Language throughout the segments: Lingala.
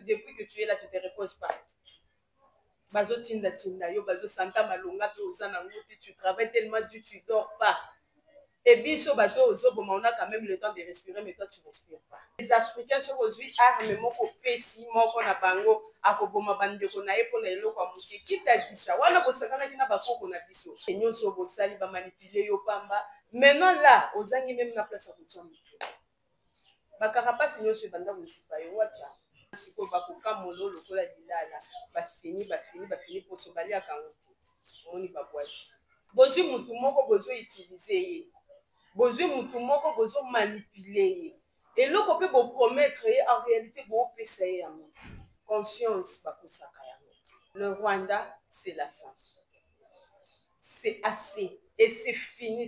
depuis que tu es là, tu ne te reposes pas. Bazo tinda tinda yo, bazo santa malonga pe ozana ngoti, tu travailles tellement dur, tu dors pas. Et biso bato ozoboma, on a quand même le temps de respirer, mais toi tu ne respires pas. Les Africains sont aujourd'hui armes moko pesi moko na bango akoboma bandeko na ye pona eloko amuke. Qui t'a dit ça? Wana bosakana kina bakoko na biso. Nyonso bosali ba manipuler yo pamba. Maintenant là, ozangi même na place à kutsamba. Bakarapasi nyonso banda bosipa yo wata. Siko bakoka molo lokola dilala. Bafini poso bali akangote. Moni babwaki. Bozu mutu moko bozo utiliser ye. Bozo mutu moko bozo manipuler ye. Et l'autre peut vous promettre, en réalité, vous pouvez à monter. Conscience, le Rwanda, c'est la fin. C'est assez. Et c'est fini.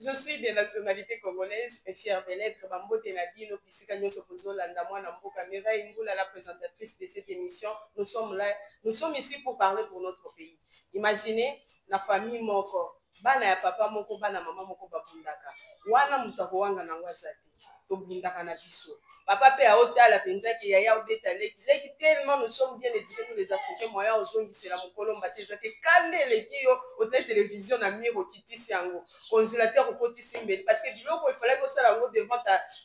Je suis de nationalité congolaise et fière de l'être. La présentatrice de cette émission, nous sommes là, nous sommes ici pour parler pour notre pays. Imaginez la famille moko, bana ya papa moko, bana mama moko babundaka. Wana mutako wanga na wazati. Tobundaka na biso. Papa pe a otala penza ki yaya obeta leki tellement nous sommes bien éduqués nous les Africains moya ozongi c'est la mokolo mbateza ke kande leki yo au télévision na miro kitisi yango congélateur au kotisi mbeli parce que biloko il fallait que ça la devant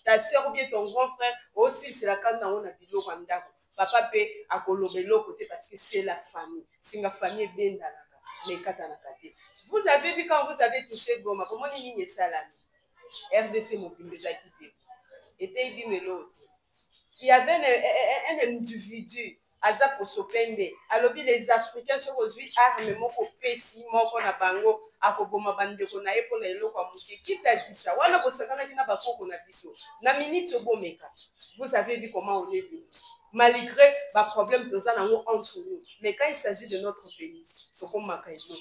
ta soeur ou bien ton grand frère aussi c'est la kande na ona biloko ndako papa pe akolobe loko te parce que c'est la famille singa famille benda naka mais kata nakate. Vous avez vu quand vous avez touché Goma comment ni ni salami RDC Mobimbeza qui était il y avait un individu aza posopembe alobi les Africains sont aujourd'hui armes moko pesi moko na bango akoboma bandeko na ye pona eloko amuke. Qui t'a dit ça? Wana bosakana kina bakoko na biso na minute obomeka. Vous avez vu comment on est venu malgré ba problème toza nango entre nous, mais quand il s'agit de notre pays tokomaka eloko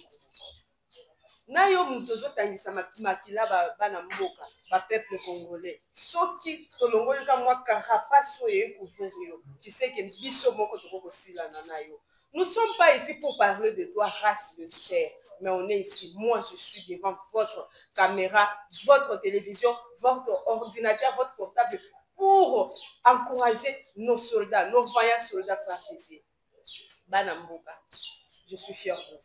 na yo mutozo tangisa makila bana mboka ba peuple congolais soki tolongoli ka mwa carapace ye couvrir yo tu sais que biso moko toko sila na yo. Nous ne sommes pas ici pour parler de toi race de terre, mais on est ici, moi je suis devant votre caméra, votre télévision, votre ordinateur, votre portable pour encourager nos soldats, nos vaillants soldats FARDC. Bana mboka, je suis fier de vous.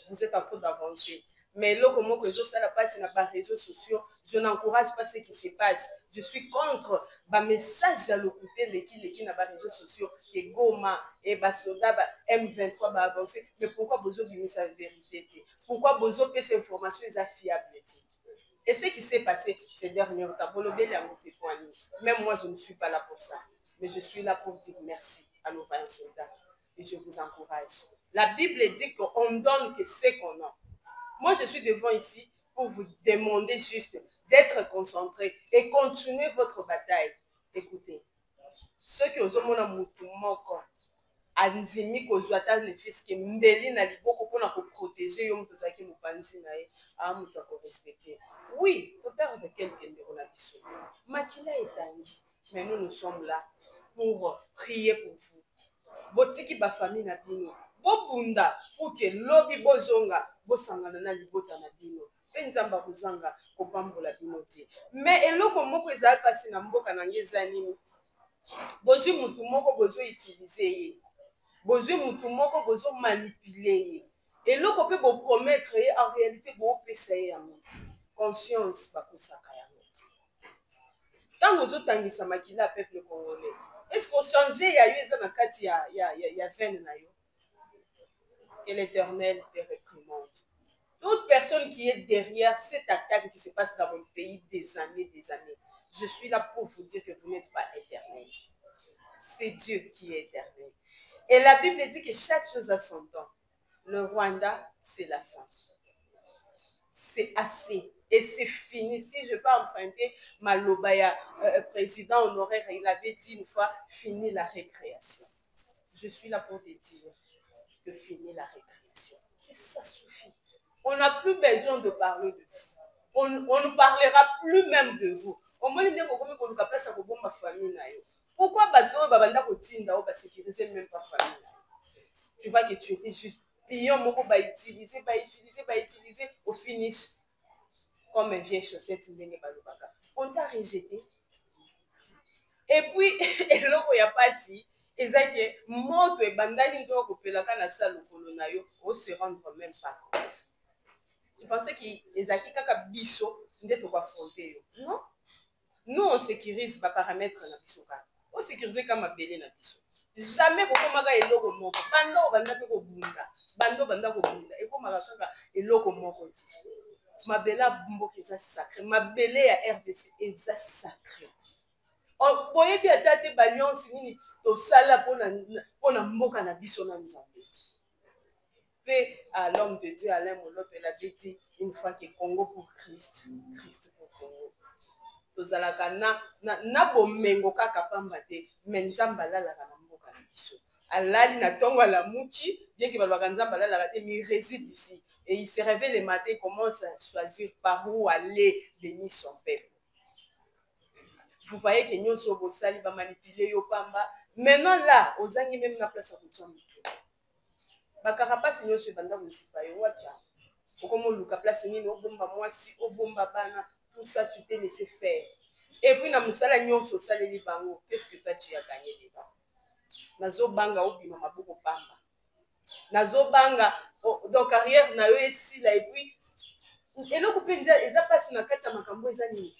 Vous êtes en train d'avancer. Mais là, comment que ça la passe sur les réseaux sociaux, je n'encourage pas ce qui se passe. Je suis contre le message à l'écouter les qui n'a pas réseaux sociaux, que Goma et Basoda, M23 va avancer. Mais pourquoi vous avez mis sa vérité? Pourquoi vous avez ces informations fiables? Et ce qui s'est passé ces derniers temps, même moi je ne suis pas là pour ça. Mais je suis là pour dire merci à nos vaillants soldats. Et je vous encourage. La Bible dit qu'on donne que ce qu'on a. Moi, je suis devant ici pour vous demander juste d'être concentré et continuer votre bataille. Écoutez, ceux qui ont mon amour, anzimi kozwata le fils que mbeli na liboko pona ko protéger yo muto zaki mupanzi na ye a muto ko respecter. Oui, to perdre quelqu'un de la biso. Makila etangi, mais nous sommes là pour prier pour vous. Botiki ba famille na bino. Bobunda pour que lobi bozonga bosangana na libota na bino. Penzamba kozanga ko pambola bino te. Mais eloko moko ezali pasi na mboka na ngeza nini. Bozu mutu moko bozo utiliser ye. Bozu mutu moko bozo manipuler ye. Eloko pe bo promettre ye en réalité bo pesa ye ya mutu. Conscience bakosaka ya mutu. Tant bozo tangisa makila peuple congolais. Est-ce qu'on changeait ya yo eza na kati ya veine na yo? Que l'Éternel te réprimande. Toute personne qui est derrière cette attaque qui se passe dans mon pays des années, je suis là pour vous dire que vous n'êtes pas éternel. C'est Dieu qui est éternel. Et la Bible dit que chaque chose a son temps. Le Rwanda, c'est la fin. C'est assez. Et c'est fini. Si je peux emprunter Malobaya, président honoraire, il avait dit une fois, fini la récréation. Je suis là pour te dire que fini la récréation. Et ça suffit. On n'a plus besoin de parler de vous. On ne parlera plus même de vous. Pourquoi Bato Babanda Kotinda va sécuriser même pas famille? Tu vois que tu étais juste pion moko ba utiliser au finish comme un vieille chaussette ndenge balobaka. On t'a rejeté. Et puis eloko ya pasi ezake moto ebandali nzo kopelaka na salle lokolo na yo o se rendre même pas compte. Tu pensais qu'il ezaki kaka biso nde to affronter yo. Non? Nous on sécurise ba paramètres na biso ka. On sécurise kama belé na biso. Jamais kokomaka eloko moko. Bando banda pe ko bunda. Bando banda ko bunda. E komaka kaka eloko moko ti. Mabela mboka eza sacré. Mabele ya RDC eza sacré. Boyebi ata te balionsi nini tosala pona mboka na biso na Nzambe. Paix à l'homme de Dieu Alain Molope l'avait dit une fois que Congo pour Christ, Christ pour Congo. Tozalaka na bomengo kaka pamba te mais Nzambe alalaka na mboka na biso. Alali na tongo la muki, bien que balobaka Nzambe alalaka te, mais il réside ici. Et il se réveille le matin, il commence à choisir par où aller bénir son peuple. Vous voyez que nous sommes sali ba manipuler yo pamba. Maintenant là, aux angi même na place à Kutsambu. Ba karapasi nyo se banda musipa yo wacha. Okomo luka place ni no bomba mwasi, o bomba bana, tout ça tu t'es laissé faire. Et puis na musala nyo so saleli bango, qu'est-ce que toi tu as gagné dedans? Nazo banga obima maboko pamba. Nazo banga donc carrière na yo esi là et puis eloko pe eza pasi na kati ya makambo eza nini?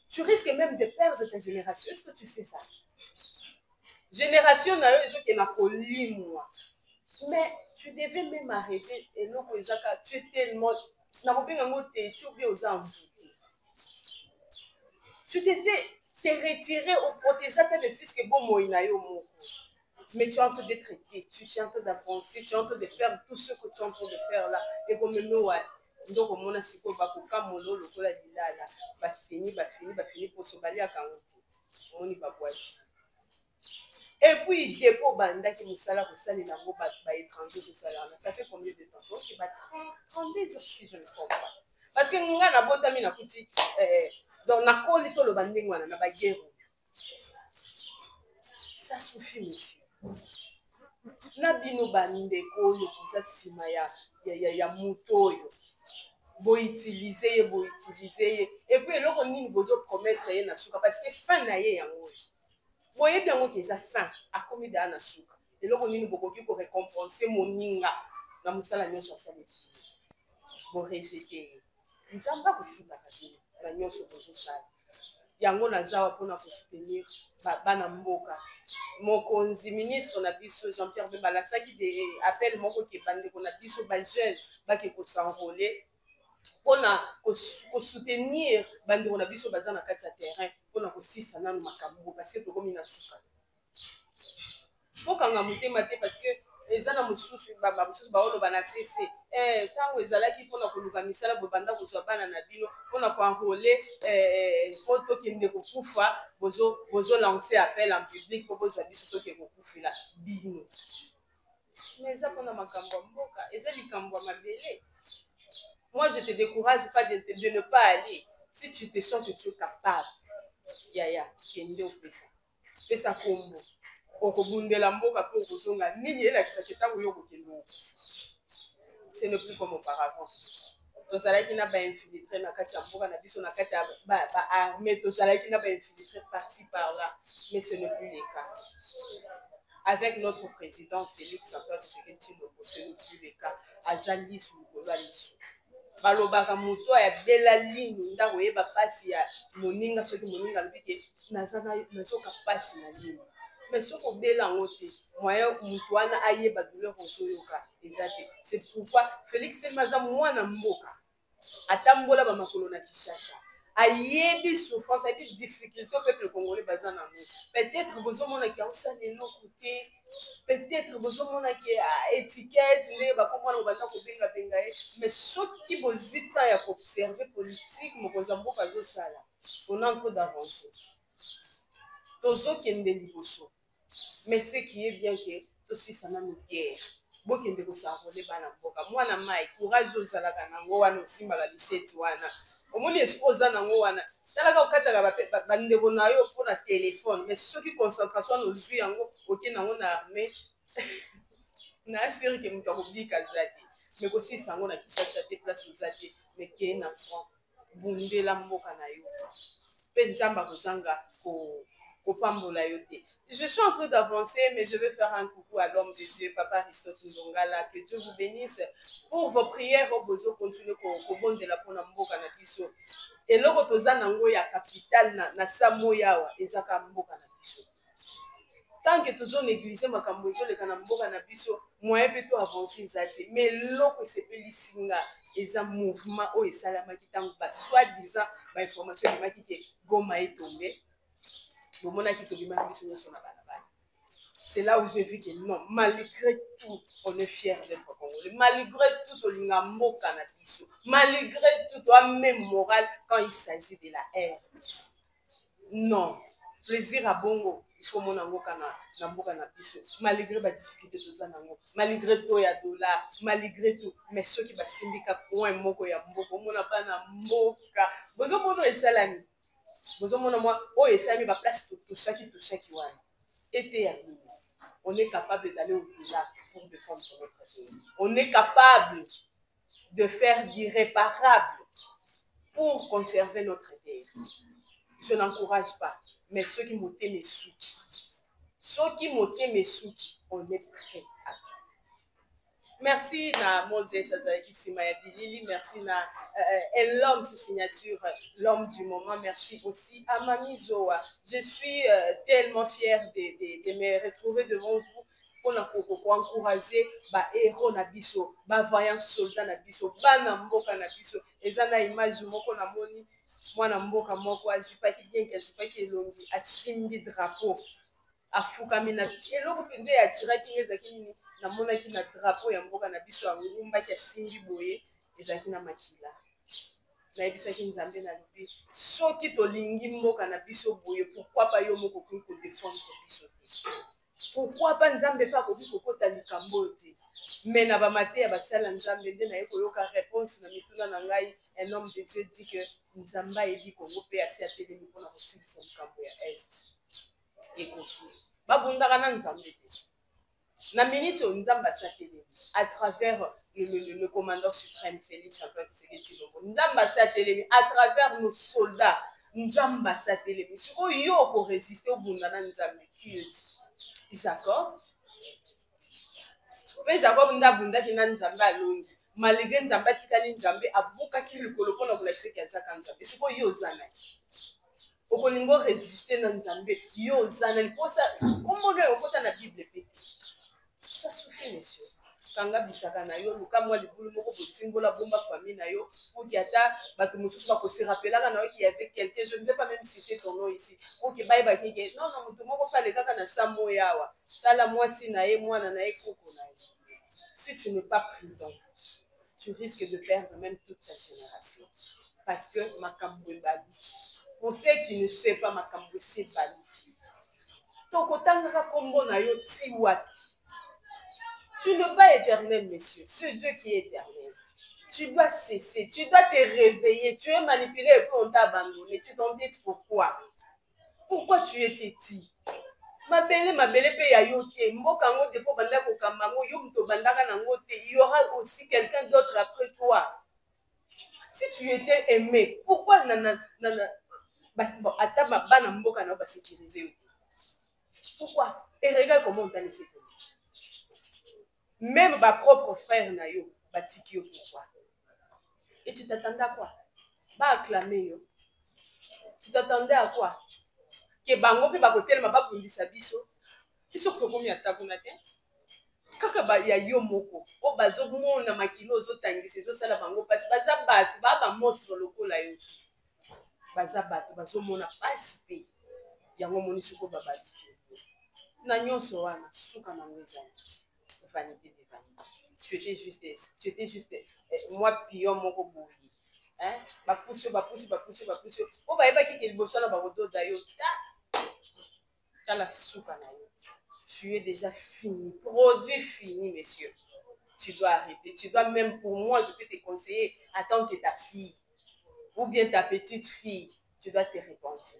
Tu risques même de perdre ta génération. Est-ce que tu sais ça? Génération, moi. Mais tu devais même arrêter. Et non, tu es tellement. Tu devais te retirer au protéger tes fils que bon moïnayo. Mais tu es en train d'être têtu, tu es en train d'avancer, tu es en train de faire tout ce que tu es en train de faire là. Et comme nous, donc on a si quoi bakoka molo lokola dilala ba fini pour se balayer à Kangote on y va boire. Et puis dépôt banda qui nous sala pour saler la robe ba étranger tout ça là ça fait combien de temps? Donc il va 32 heures si je ne me trompe pas parce que nga na botami na kuti donc na koli to lo banding wana na ba guerre ça suffit monsieur na bino bande ko yo kuza sima ya moto yo bo utiliser et puis eloko nini bozo promettre ye na suka parce que fin na ye yango boye bien que ça fin a komi da na suka eloko nini bokoki ko récompenser moninga na musala nyonso asali bo rejeter nzamba ko shuka kabini na nyonso bozo sala yango nazawa pona ko soutenir bana mboka mokonzi ministre na biso Jean-Pierre Bemba lasaki de appel moko ke bande ko na biso ba jeune ba ke ko s'enrôler pona ko soutenir bande ko na biso baza na kati ya terrain pona ko sisa nanu makambo parce que tokomi na suka mokanga motema te parce que ezana mosusu baolo bana cc ntango ezalaki mpona koluka misala bobanda kozwa bana na bino mpona koenrole po tokende kokufa bozolancer appel en public po bozwa biso toke kokufela bino mais eza mpona makambo ya mboka eza likambo ya mabele. Moi je te décourage pas de ne pas aller si tu te sens que tu es capable yaya kende opesa pesa kombo okobundela mboka po kozonga nini elakisaki ntango yo kokende okufa. Ce n'est plus comme auparavant. Tozalaki na ba infiltré na kati ya mboka na biso na kati ya ba armée tozalaki na ba infiltré par-ci par-là mais ce n'est plus le cas. Avec notre président Félix Antoine Tshisekedi, ce n'est plus le cas. Azali sous le balobaka moto ya bela ligne ndako yeba pasi ya moninga soki moninga lobike nazoka pasi na ligne mais soko bela ngote moyen moto wana ayeba douleur ozoyoka ezate. C'est pourquoi Félix Temaza mwana mboka atambola ba makolo na Kinshasa ayebi souffrance ayebi difficulté au peuple congolais baza na ngo peut-être bozomona ki osala eloko te peut-être bozomona ki étiquette nde bakomona banda kobenga benga ye mais soki bozwi temps ya koobserve politique mokonzi ya mboka azosala on est en train d'avancer tozokende liboso mais ce qui est bien que tosisa nanu guerre bokende kosarole bana mboka mwana mai courage ozalaka nango wana osimbaka lisheti wana omoni esiko oza nango wana talaka okataka bandeko na yo mpona telefone mais soki concentration ozwi yango oke nango na armée na asiri ke moto akobika za te mais aussi sango na Kinshasa te place aux athées mais qui est na front bundela mboka na yo pe nzamba kozanga kopambola yo te. Je suis en train d'avancer, mais je vais faire un coucou à l'homme de Dieu, Papa Aristote Ndongala, que Dieu vous bénisse pour vos prières. Vous continuez kobondela pona mboka na biso. Et loko toza nango ya capital na Samoyawa ezaka mboka na biso. Tant que tozo négliger makambo ezoleka na mboka na biso, moyen pe to avancer ezate. Mais loko sepeli singa eza mouvement o esalamaki tango ba soi-disant ba information emaki ke Goma est tombé. C'est là où j'ai vu que non, malgré tout, on est fiers d'être congolais. Malgré tout, malgré tout, on a même moral quand il s'agit de la haine. Non, plaisir à bongo, il faut mon amour na mboka na biso. Malgré la difficulté de ça nango, malgré tout ya dollar, malgré tout, mais ceux qui va syndika coin moko ya mboko, mona pa na mboka. Bozo mono esalami. Moi, oh, et ça, il va place tout ça qui wana. On est capable d'aller au-delà pour défendre notre pays. On est capable de faire d'irréparable pour conserver notre terre. Je n'encourage pas, mais ceux qui m'ont mes souki, on est prêt à tout. Merci na Moses Azaki Simayabilili, merci na l'homme sa signature, l'homme du moment, merci aussi à Mami Zoa. Je suis tellement fière de me retrouver devant vous pour encourager ba héros na biso, ba vaillant soldat na biso, ba na mboka na biso. Ezana image moko na moni mwana mboka moko azipaki bien azipaki elongi asimbi drapeau afukami na eloko penze ya tiraki ezaki nini na monaki na drapeau ya mboka na biso ya ngumba ki asimbi boye ezaki na makila na ebisaki nzambe na lobi soki tolingi mboka na biso boye pourquoi pas yo moko ko défendre biso te pourquoi pas nzambe pa ko kokota likambo te mais na ba mate ya basala nzambe nde na yeko yoka réponse na mituna na ngai un homme de Dieu dit que nzamba ebi Congo pe asi atelemi mpona kosilisa likambo ya est ekoti babundaka na nzambe te na minute nzamba satelemi à travers le commandant suprême Félix Antoine Tshisekedi Tshilombo nzamba satelemi à travers nos soldats nzamba satelemi siko yo ko résister au bunda na nzambe qui Jacob mais Jacob ndabunda kina nzambe alongi malgré nzambe tikali nzambe abukaki likolo mpona kolakisa ki azaka nzambe siko yo ozana okolingo résister na nzambe yo ozana liposa komona okota na bible peti ça suffit monsieur kanga bisaka na yo luka mwa libulu moko botimbola bomba famille na yo pour ki ata bato mosusu bakose rappelaka na yo ki y avait quelqu'un je ne vais pas même citer ton nom ici pour ki bayeba ki non non moto moko pale kaka na Samoyawa tala mwasi na ye mwana na ye koko na ye si tu n'es pas prudent tu risques de perdre même toute ta génération parce que makambo ebali pour ceux qui ne savent pas makambo sebali tokotangaka kombo na yo ti wapi. Tu n'es pas éternel, monsieur. C'est Dieu qui est éternel. Tu dois cesser. Tu dois te réveiller. Tu es manipulé et puis on t'a abandonné. Tu t'en dis pourquoi? Pourquoi tu es petit? Ma belle paye à yote. Mbokango depo banda ko kambango yum to bandaka nango te. Il y aura aussi quelqu'un d'autre après toi. Si tu étais aimé, pourquoi bon, ata bana mboka na ba sécuriser yote. Pourquoi? Et regarde comment on t'a laissé tomber. Même ma propre frère Nayo, Batiki, pourquoi? Et tu t'attendais à quoi? Pas acclamer yo. Tu t'attendais à quoi? Que bango pe bakotel ma ba bundisa biso. Biso ko komi atabuna te. Kaka ba ya yo moko. O bazo mona makilo zo tangisa zo sala bango parce baza batu ba monstre lokola yo. Baza batu bazo mona pasi pe. Yango moni suko babati. Na nyonso wana suka na ngwezana. Vanité de vanité. Tu étais juste moi pion mon boui. Hein? Ba pousse. Oh ba eba ki ke liboso na ba rodo dayo. Ta la souka na yo. Tu es déjà fini. Produit fini, monsieur. Tu dois arrêter. Tu dois même pour moi, je peux te conseiller, attends que ta fille ou bien ta petite fille, tu dois te repentir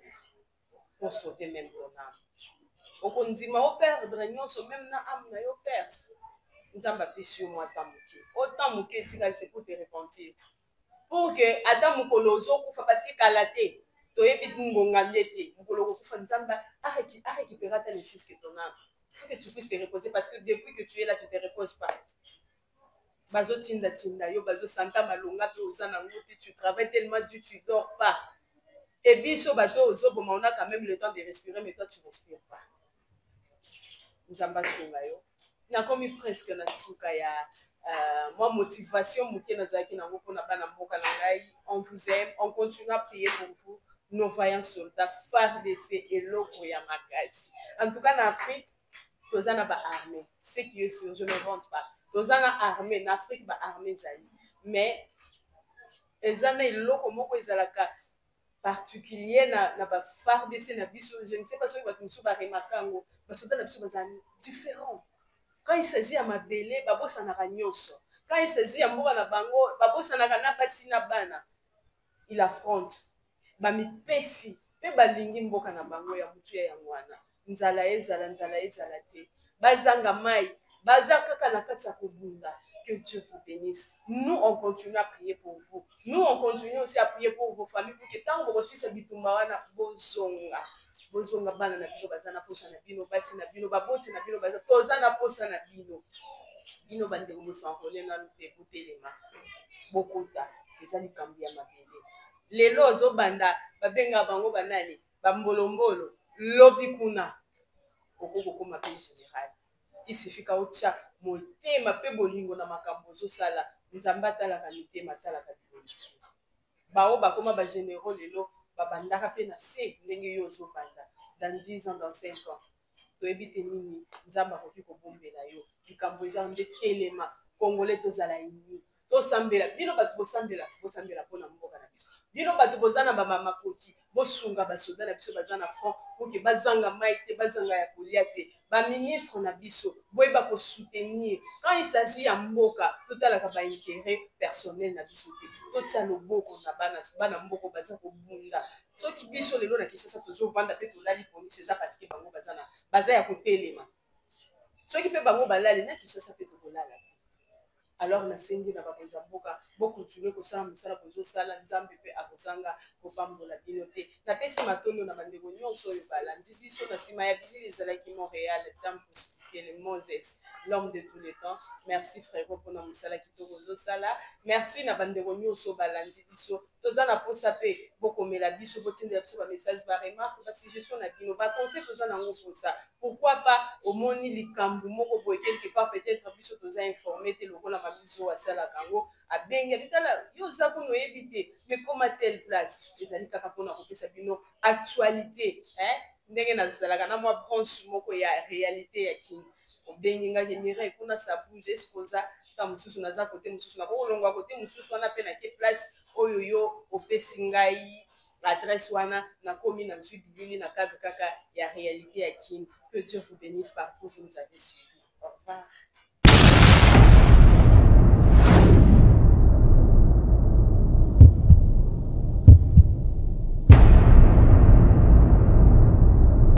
pour sauver même ton âme. Au condiment au père, même na âme na yo père. nzambe apesi yo mwa temps moke otemps moke etikali c'est pour te repentir pour que ata mokolo ozokufa parce que kala te toyebi ngonga nde te mokolo okokufa nzambe arécupérer ata le fils que ton âme pour que tu puisses te reposer parce que depuis que tu es là tu te reposes pas bazotinda yo bazosanta malonga mpe oza nango te tu travailles tellement dur tu dors pas et biso bato ozoboma on a quand même le temps de respirer mais toi tu respires pas nzambe asunga yo nakomi presque na suka ya moi motivation moke nazalaki nango mpona bana mboka na ngai on vous aime on continue à prier pour vous nos vaillants soldats FARDC eloko ya makasi en tout cas na Afrique toza na baarmée ce qui est sûr je ne vante pas toza na armée na Afrique baarmée ezali mais eza na eloko moko ezalaka particulier na FARDC na biso je ne sais pas soki bato mosusu baremarka yango basoda na biso bazali différent quand il s'agit ya mabele babosanaka nyonso quand il s'agit ya mboka na bango babosanaka na basi na bana il affronte bamipesi mpe balingi mboka na bango ya mutu ya yango wana nzala ezala te bazanga mai baza kaka na kati ya kobunda. Que Dieu vous bénisse. Nous, on continue à prier pour vous. Nous, on continue aussi à prier pour vos familles. Pour que tant que vous aussi, c'est bitumbawana bozonga. Bozonga bana na bino bazana posa na bino basi na bino baboti na bino bazana tozana posa na bino. Bino bande ngo sankolé na lute butelema. Bokota ezali kambi ya mabele. Lelo zo banda babenga bango banani bambolombolo lobi kuna. Okoko koma pe général. Il suffit ka ocha motema pe bolingo na makambo zosala nzamba talaka mitema talaka bolingo bao bakoma ba généraux lelo babandaka pe na se ndenge yo zobanda dans 10 ans dans 5 ans toyebi te nini nzamba koki kobombela yo likambo eza nde telema congolais tozala yini tosambela bino bato bosambela mpona mboka na biso bino bato bozana bamama koti bosunga basoda na biso baza na front pour que bazanga mai te bazanga ya kolia te baministre na biso boyeba kosoutenir quand il s'agit ya mboka totalaka baintérêt personnel na biso te totia loboko na bana mboko baza kobunda soki biso lelo na Kinshasa tozovanda mpe tolali polisi eza parce que bango baza ya kotelema soki mpe bango balali na Kinshasa mpe tokolala te. Alors nasengi na bakonza mboka bokontinue kosala mosala bozosala nzambe mpe akozanga kopambola bino te napesi matondo na bandeko nyonso oyo balandi biso na nsima ya bilili ezalaki Montréal Temple Moses l'homme de tous les temps. Merci frérot pour notre mosala kitoko zosala. Merci na bandeko nyonso balandi biso tozana posa pe bokomela biso botindela biso ba message ba remarque ba suggestion na bino ba conseil tozana ngo posa. Pourquoi pas omoni likambu moko boye quelque part peut-être biso toza informé te lokola mabiso asala kango abenga bitala yo za ko noyebite mais comme à telle place ezali kaka pona kopesa bino actualité ndenge nazalaka na mwa branche moko ya réalité ya kini obengi nga gemira kuna ça bouge esposa ta mususu naza kote mususu na kolongwa kote mususu wana pe na ke place oyo yo opesi ngai adresse wana na komi na nzui bilili na cadre kaka ya réalité ya kini. Que Dieu vous bénisse partout où vous nous avez suivis. Au revoir.